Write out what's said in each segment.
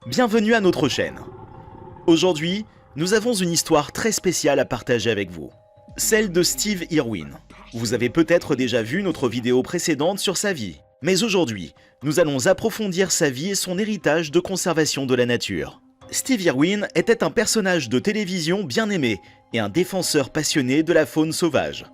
Bienvenue à notre chaîne. Aujourd'hui, nous avons une histoire très spéciale à partager avec vous. Celle de Steve Irwin. Vous avez peut-être déjà vu notre vidéo précédente sur sa vie. Mais aujourd'hui, nous allons approfondir sa vie et son héritage de conservation de la nature. Steve Irwin était un personnage de télévision bien aimé et un défenseur passionné de la faune sauvage.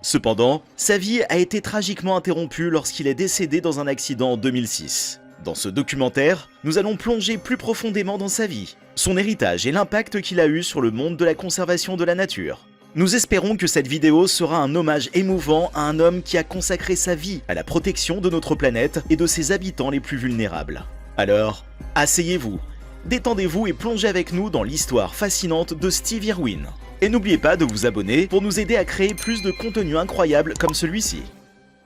Cependant, sa vie a été tragiquement interrompue lorsqu'il est décédé dans un accident en 2006. Dans ce documentaire, nous allons plonger plus profondément dans sa vie, son héritage et l'impact qu'il a eu sur le monde de la conservation de la nature. Nous espérons que cette vidéo sera un hommage émouvant à un homme qui a consacré sa vie à la protection de notre planète et de ses habitants les plus vulnérables. Alors, asseyez-vous, détendez-vous et plongez avec nous dans l'histoire fascinante de Steve Irwin. Et n'oubliez pas de vous abonner pour nous aider à créer plus de contenu incroyable comme celui-ci.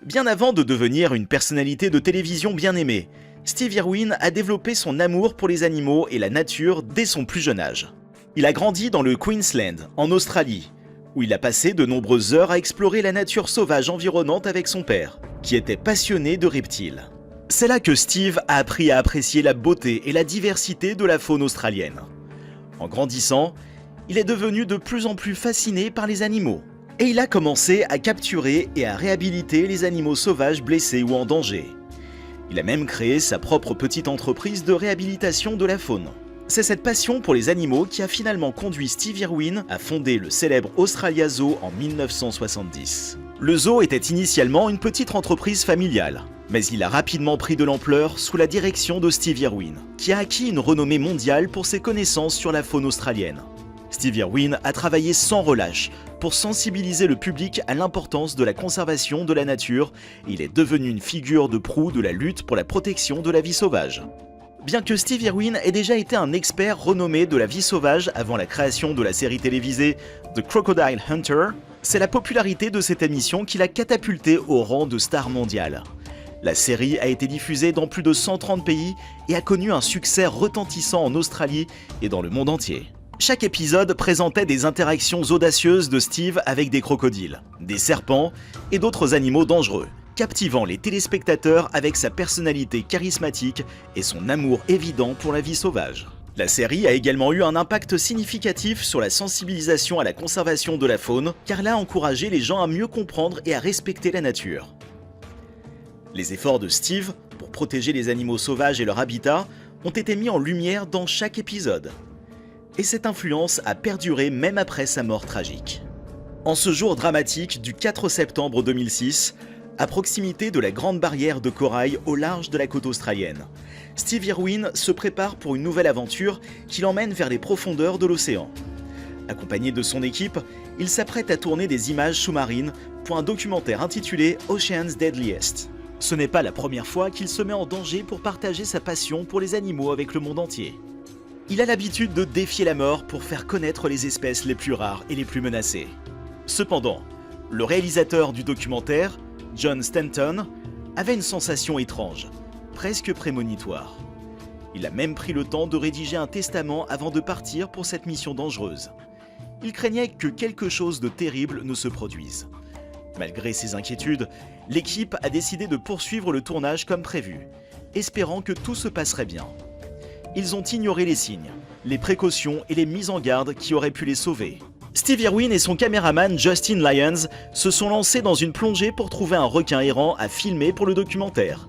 Bien avant de devenir une personnalité de télévision bien aimée, Steve Irwin a développé son amour pour les animaux et la nature dès son plus jeune âge. Il a grandi dans le Queensland, en Australie, où il a passé de nombreuses heures à explorer la nature sauvage environnante avec son père, qui était passionné de reptiles. C'est là que Steve a appris à apprécier la beauté et la diversité de la faune australienne. En grandissant, il est devenu de plus en plus fasciné par les animaux. Et il a commencé à capturer et à réhabiliter les animaux sauvages blessés ou en danger. Il a même créé sa propre petite entreprise de réhabilitation de la faune. C'est cette passion pour les animaux qui a finalement conduit Steve Irwin à fonder le célèbre Australia Zoo en 1970. Le zoo était initialement une petite entreprise familiale, mais il a rapidement pris de l'ampleur sous la direction de Steve Irwin, qui a acquis une renommée mondiale pour ses connaissances sur la faune australienne. Steve Irwin a travaillé sans relâche pour sensibiliser le public à l'importance de la conservation de la nature et il est devenu une figure de proue de la lutte pour la protection de la vie sauvage. Bien que Steve Irwin ait déjà été un expert renommé de la vie sauvage avant la création de la série télévisée The Crocodile Hunter, c'est la popularité de cette émission qui l'a catapulté au rang de star mondiale. La série a été diffusée dans plus de 130 pays et a connu un succès retentissant en Australie et dans le monde entier. Chaque épisode présentait des interactions audacieuses de Steve avec des crocodiles, des serpents et d'autres animaux dangereux, captivant les téléspectateurs avec sa personnalité charismatique et son amour évident pour la vie sauvage. La série a également eu un impact significatif sur la sensibilisation à la conservation de la faune, car elle a encouragé les gens à mieux comprendre et à respecter la nature. Les efforts de Steve pour protéger les animaux sauvages et leur habitat ont été mis en lumière dans chaque épisode. Et cette influence a perduré même après sa mort tragique. En ce jour dramatique du 4 septembre 2006, à proximité de la Grande Barrière de Corail au large de la côte australienne, Steve Irwin se prépare pour une nouvelle aventure qui l'emmène vers les profondeurs de l'océan. Accompagné de son équipe, il s'apprête à tourner des images sous-marines pour un documentaire intitulé Ocean's Deadliest. Ce n'est pas la première fois qu'il se met en danger pour partager sa passion pour les animaux avec le monde entier. Il a l'habitude de défier la mort pour faire connaître les espèces les plus rares et les plus menacées. Cependant, le réalisateur du documentaire, John Stanton, avait une sensation étrange, presque prémonitoire. Il a même pris le temps de rédiger un testament avant de partir pour cette mission dangereuse. Il craignait que quelque chose de terrible ne se produise. Malgré ses inquiétudes, l'équipe a décidé de poursuivre le tournage comme prévu, espérant que tout se passerait bien. Ils ont ignoré les signes, les précautions et les mises en garde qui auraient pu les sauver. Steve Irwin et son caméraman Justin Lyons se sont lancés dans une plongée pour trouver un requin errant à filmer pour le documentaire.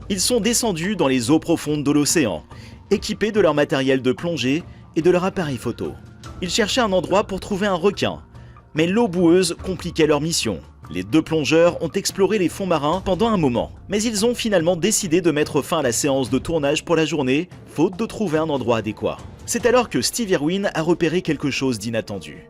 Ils sont descendus dans les eaux profondes de l'océan, équipés de leur matériel de plongée et de leur appareil photo. Ils cherchaient un endroit pour trouver un requin, mais l'eau boueuse compliquait leur mission. Les deux plongeurs ont exploré les fonds marins pendant un moment, mais ils ont finalement décidé de mettre fin à la séance de tournage pour la journée, faute de trouver un endroit adéquat. C'est alors que Steve Irwin a repéré quelque chose d'inattendu.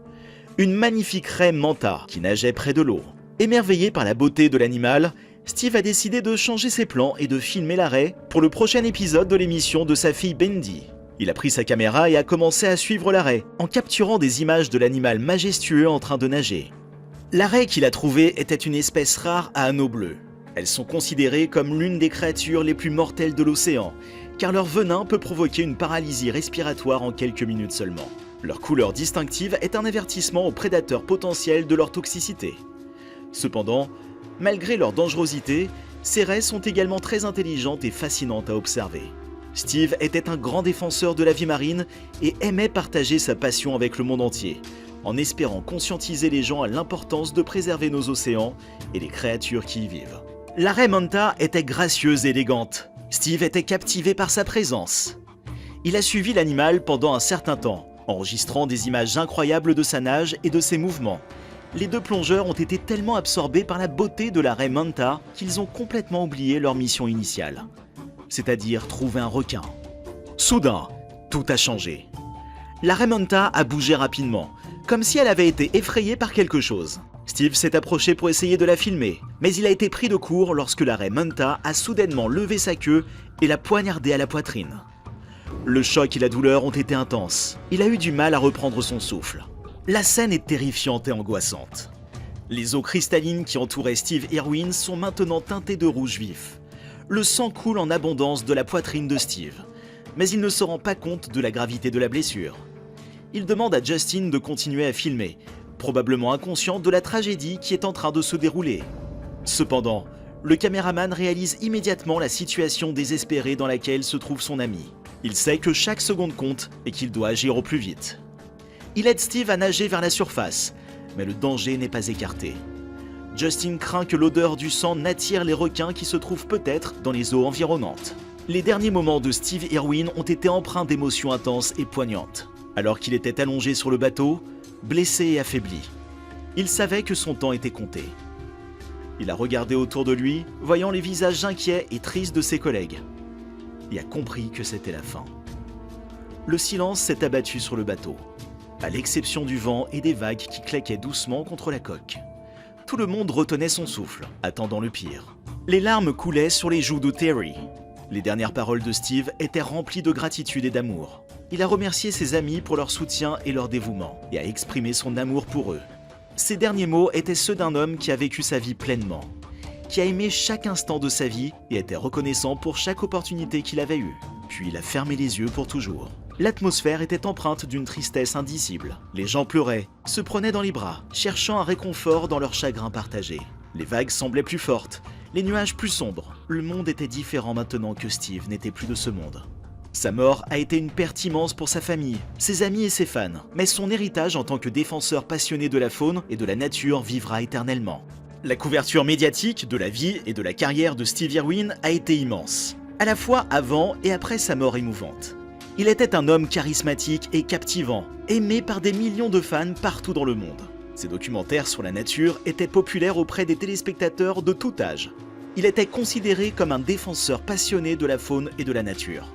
Une magnifique raie manta qui nageait près de l'eau. Émerveillé par la beauté de l'animal, Steve a décidé de changer ses plans et de filmer la raie pour le prochain épisode de l'émission de sa fille Bendy. Il a pris sa caméra et a commencé à suivre la raie, en capturant des images de l'animal majestueux en train de nager. La raie qu'il a trouvée était une espèce rare à anneaux bleus. Elles sont considérées comme l'une des créatures les plus mortelles de l'océan, car leur venin peut provoquer une paralysie respiratoire en quelques minutes seulement. Leur couleur distinctive est un avertissement aux prédateurs potentiels de leur toxicité. Cependant, malgré leur dangerosité, ces raies sont également très intelligentes et fascinantes à observer. Steve était un grand défenseur de la vie marine et aimait partager sa passion avec le monde entier, en espérant conscientiser les gens à l'importance de préserver nos océans et les créatures qui y vivent. La raie manta était gracieuse et élégante. Steve était captivé par sa présence. Il a suivi l'animal pendant un certain temps, enregistrant des images incroyables de sa nage et de ses mouvements. Les deux plongeurs ont été tellement absorbés par la beauté de la raie manta qu'ils ont complètement oublié leur mission initiale, c'est-à-dire trouver un requin. Soudain, tout a changé. La raie manta a bougé rapidement, comme si elle avait été effrayée par quelque chose. Steve s'est approché pour essayer de la filmer, mais il a été pris de court lorsque la raie manta a soudainement levé sa queue et l'a poignardé à la poitrine. Le choc et la douleur ont été intenses. Il a eu du mal à reprendre son souffle. La scène est terrifiante et angoissante. Les eaux cristallines qui entouraient Steve Irwin sont maintenant teintées de rouge vif. Le sang coule en abondance de la poitrine de Steve, mais il ne se rend pas compte de la gravité de la blessure. Il demande à Justin de continuer à filmer, probablement inconscient de la tragédie qui est en train de se dérouler. Cependant, le caméraman réalise immédiatement la situation désespérée dans laquelle se trouve son ami. Il sait que chaque seconde compte et qu'il doit agir au plus vite. Il aide Steve à nager vers la surface, mais le danger n'est pas écarté. Justin craint que l'odeur du sang n'attire les requins qui se trouvent peut-être dans les eaux environnantes. Les derniers moments de Steve Irwin ont été empreints d'émotions intenses et poignantes. Alors qu'il était allongé sur le bateau, blessé et affaibli, il savait que son temps était compté. Il a regardé autour de lui, voyant les visages inquiets et tristes de ses collègues, et a compris que c'était la fin. Le silence s'est abattu sur le bateau, à l'exception du vent et des vagues qui claquaient doucement contre la coque. Tout le monde retenait son souffle, attendant le pire. Les larmes coulaient sur les joues de Terry. Les dernières paroles de Steve étaient remplies de gratitude et d'amour. Il a remercié ses amis pour leur soutien et leur dévouement, et a exprimé son amour pour eux. Ces derniers mots étaient ceux d'un homme qui a vécu sa vie pleinement, qui a aimé chaque instant de sa vie et était reconnaissant pour chaque opportunité qu'il avait eue. Puis il a fermé les yeux pour toujours. L'atmosphère était empreinte d'une tristesse indicible. Les gens pleuraient, se prenaient dans les bras, cherchant un réconfort dans leur chagrin partagé. Les vagues semblaient plus fortes, les nuages plus sombres. Le monde était différent maintenant que Steve n'était plus de ce monde. Sa mort a été une perte immense pour sa famille, ses amis et ses fans, mais son héritage en tant que défenseur passionné de la faune et de la nature vivra éternellement. La couverture médiatique de la vie et de la carrière de Steve Irwin a été immense, à la fois avant et après sa mort émouvante. Il était un homme charismatique et captivant, aimé par des millions de fans partout dans le monde. Ses documentaires sur la nature étaient populaires auprès des téléspectateurs de tout âge. Il était considéré comme un défenseur passionné de la faune et de la nature.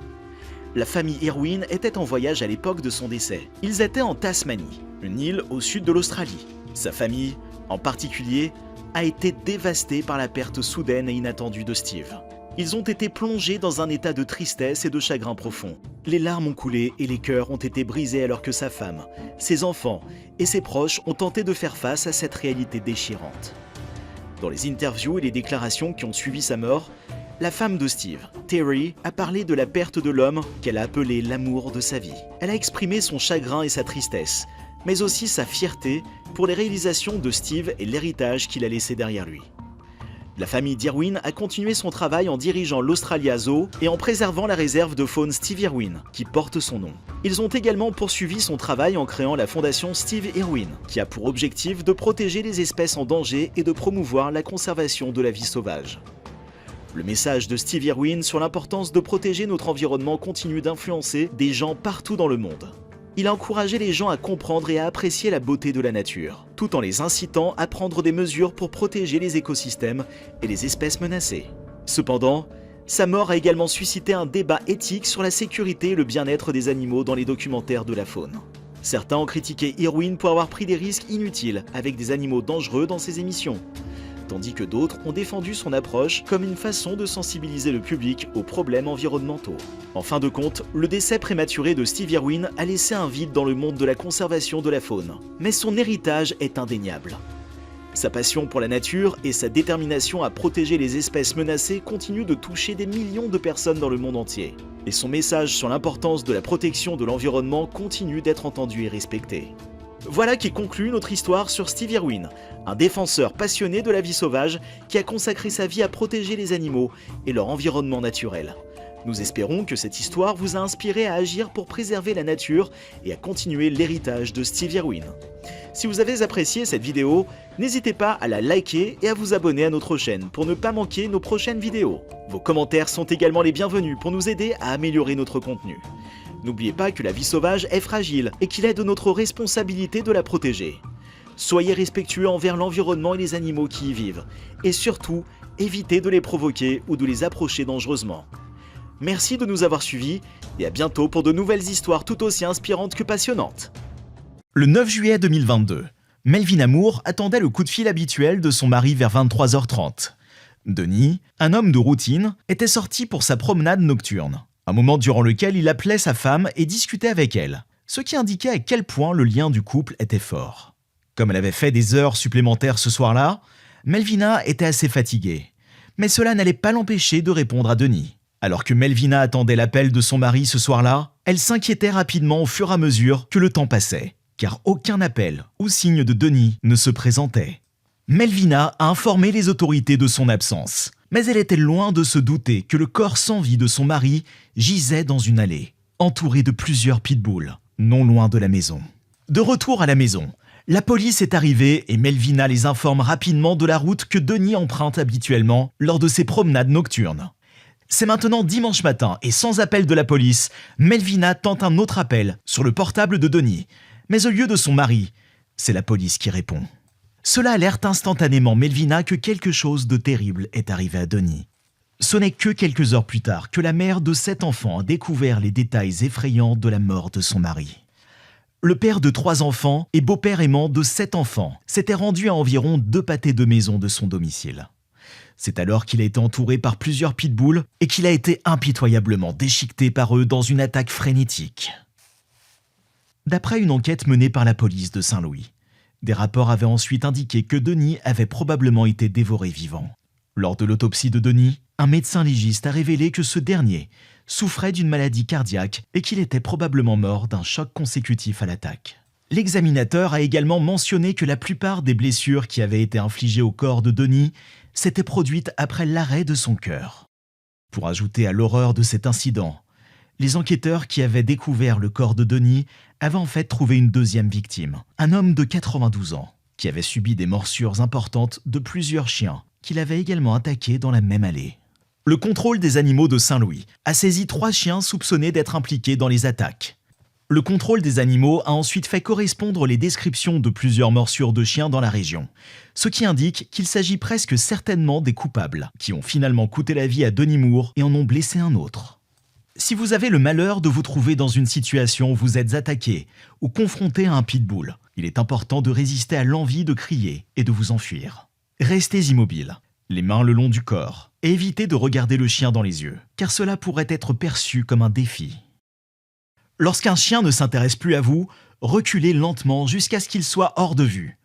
La famille Irwin était en voyage à l'époque de son décès. Ils étaient en Tasmanie, une île au sud de l'Australie. Sa famille, en particulier, a été dévastée par la perte soudaine et inattendue de Steve. Ils ont été plongés dans un état de tristesse et de chagrin profond. Les larmes ont coulé et les cœurs ont été brisés alors que sa femme, ses enfants et ses proches ont tenté de faire face à cette réalité déchirante. Dans les interviews et les déclarations qui ont suivi sa mort, la femme de Steve, Terry, a parlé de la perte de l'homme qu'elle a appelé l'amour de sa vie. Elle a exprimé son chagrin et sa tristesse, mais aussi sa fierté pour les réalisations de Steve et l'héritage qu'il a laissé derrière lui. La famille d'Irwin a continué son travail en dirigeant l'Australia Zoo et en préservant la réserve de faune Steve Irwin, qui porte son nom. Ils ont également poursuivi son travail en créant la fondation Steve Irwin, qui a pour objectif de protéger les espèces en danger et de promouvoir la conservation de la vie sauvage. Le message de Steve Irwin sur l'importance de protéger notre environnement continue d'influencer des gens partout dans le monde. Il a encouragé les gens à comprendre et à apprécier la beauté de la nature, tout en les incitant à prendre des mesures pour protéger les écosystèmes et les espèces menacées. Cependant, sa mort a également suscité un débat éthique sur la sécurité et le bien-être des animaux dans les documentaires de la faune. Certains ont critiqué Irwin pour avoir pris des risques inutiles avec des animaux dangereux dans ses émissions, tandis que d'autres ont défendu son approche comme une façon de sensibiliser le public aux problèmes environnementaux. En fin de compte, le décès prématuré de Steve Irwin a laissé un vide dans le monde de la conservation de la faune. Mais son héritage est indéniable. Sa passion pour la nature et sa détermination à protéger les espèces menacées continuent de toucher des millions de personnes dans le monde entier. Et son message sur l'importance de la protection de l'environnement continue d'être entendu et respecté. Voilà qui conclut notre histoire sur Steve Irwin, un défenseur passionné de la vie sauvage qui a consacré sa vie à protéger les animaux et leur environnement naturel. Nous espérons que cette histoire vous a inspiré à agir pour préserver la nature et à continuer l'héritage de Steve Irwin. Si vous avez apprécié cette vidéo, n'hésitez pas à la liker et à vous abonner à notre chaîne pour ne pas manquer nos prochaines vidéos. Vos commentaires sont également les bienvenus pour nous aider à améliorer notre contenu. N'oubliez pas que la vie sauvage est fragile et qu'il est de notre responsabilité de la protéger. Soyez respectueux envers l'environnement et les animaux qui y vivent, et surtout, évitez de les provoquer ou de les approcher dangereusement. Merci de nous avoir suivis et à bientôt pour de nouvelles histoires tout aussi inspirantes que passionnantes. Le 9 juillet 2022, Melvina Moore attendait le coup de fil habituel de son mari vers 23h30. Denis, un homme de routine, était sorti pour sa promenade nocturne, un moment durant lequel il appelait sa femme et discutait avec elle, ce qui indiquait à quel point le lien du couple était fort. Comme elle avait fait des heures supplémentaires ce soir-là, Melvina était assez fatiguée, mais cela n'allait pas l'empêcher de répondre à Denis. Alors que Melvina attendait l'appel de son mari ce soir-là, elle s'inquiétait rapidement au fur et à mesure que le temps passait, car aucun appel ou signe de Denis ne se présentait. Melvina a informé les autorités de son absence, mais elle était loin de se douter que le corps sans vie de son mari gisait dans une allée, entouré de plusieurs pitbulls, non loin de la maison. De retour à la maison, la police est arrivée et Melvina les informe rapidement de la route que Denis emprunte habituellement lors de ses promenades nocturnes. C'est maintenant dimanche matin et sans appel de la police, Melvina tente un autre appel sur le portable de Denis. Mais au lieu de son mari, c'est la police qui répond. Cela alerte instantanément Melvina que quelque chose de terrible est arrivé à Denis. Ce n'est que quelques heures plus tard que la mère de 7 enfants a découvert les détails effrayants de la mort de son mari. Le père de 3 enfants et beau-père aimant de 7 enfants s'était rendu à environ 2 pâtés de maison de son domicile. C'est alors qu'il a été entouré par plusieurs pitbulls et qu'il a été impitoyablement déchiqueté par eux dans une attaque frénétique. D'après une enquête menée par la police de Saint-Louis, des rapports avaient ensuite indiqué que Denis avait probablement été dévoré vivant. Lors de l'autopsie de Denis, un médecin légiste a révélé que ce dernier souffrait d'une maladie cardiaque et qu'il était probablement mort d'un choc consécutif à l'attaque. L'examinateur a également mentionné que la plupart des blessures qui avaient été infligées au corps de Denis s'étaient produites après l'arrêt de son cœur. Pour ajouter à l'horreur de cet incident, les enquêteurs qui avaient découvert le corps de Denis avaient en fait trouvé une deuxième victime, un homme de 92 ans, qui avait subi des morsures importantes de plusieurs chiens qu'il avait également attaqués dans la même allée. Le contrôle des animaux de Saint-Louis a saisi 3 chiens soupçonnés d'être impliqués dans les attaques. Le contrôle des animaux a ensuite fait correspondre les descriptions de plusieurs morsures de chiens dans la région, ce qui indique qu'il s'agit presque certainement des coupables, qui ont finalement coûté la vie à Denis Moore et en ont blessé un autre. Si vous avez le malheur de vous trouver dans une situation où vous êtes attaqué ou confronté à un pitbull, il est important de résister à l'envie de crier et de vous enfuir. Restez immobile, les mains le long du corps, et évitez de regarder le chien dans les yeux, car cela pourrait être perçu comme un défi. Lorsqu'un chien ne s'intéresse plus à vous, reculez lentement jusqu'à ce qu'il soit hors de vue.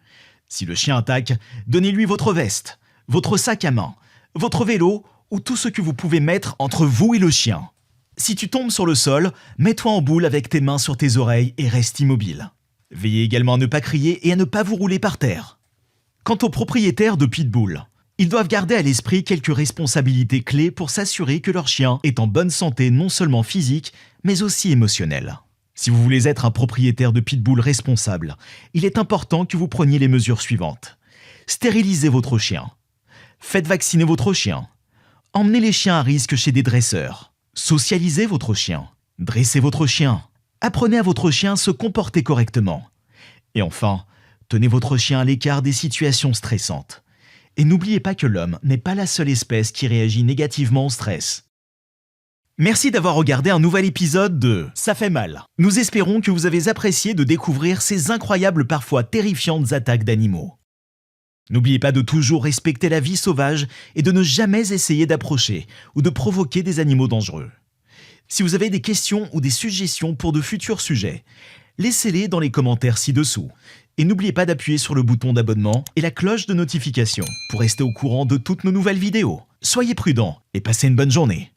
Si le chien attaque, donnez-lui votre veste, votre sac à main, votre vélo ou tout ce que vous pouvez mettre entre vous et le chien. Si tu tombes sur le sol, mets-toi en boule avec tes mains sur tes oreilles et reste immobile. Veillez également à ne pas crier et à ne pas vous rouler par terre. Quant aux propriétaires de pitbull, ils doivent garder à l'esprit quelques responsabilités clés pour s'assurer que leur chien est en bonne santé non seulement physique, mais aussi émotionnelle. Si vous voulez être un propriétaire de pitbull responsable, il est important que vous preniez les mesures suivantes. Stérilisez votre chien. Faites vacciner votre chien. Emmenez les chiens à risque chez des dresseurs. Socialisez votre chien. Dressez votre chien. Apprenez à votre chien à se comporter correctement. Et enfin, tenez votre chien à l'écart des situations stressantes. Et n'oubliez pas que l'homme n'est pas la seule espèce qui réagit négativement au stress. Merci d'avoir regardé un nouvel épisode de Ça fait mal. Nous espérons que vous avez apprécié de découvrir ces incroyables, parfois terrifiantes attaques d'animaux. N'oubliez pas de toujours respecter la vie sauvage et de ne jamais essayer d'approcher ou de provoquer des animaux dangereux. Si vous avez des questions ou des suggestions pour de futurs sujets, laissez-les dans les commentaires ci-dessous. Et n'oubliez pas d'appuyer sur le bouton d'abonnement et la cloche de notification pour rester au courant de toutes nos nouvelles vidéos. Soyez prudents et passez une bonne journée.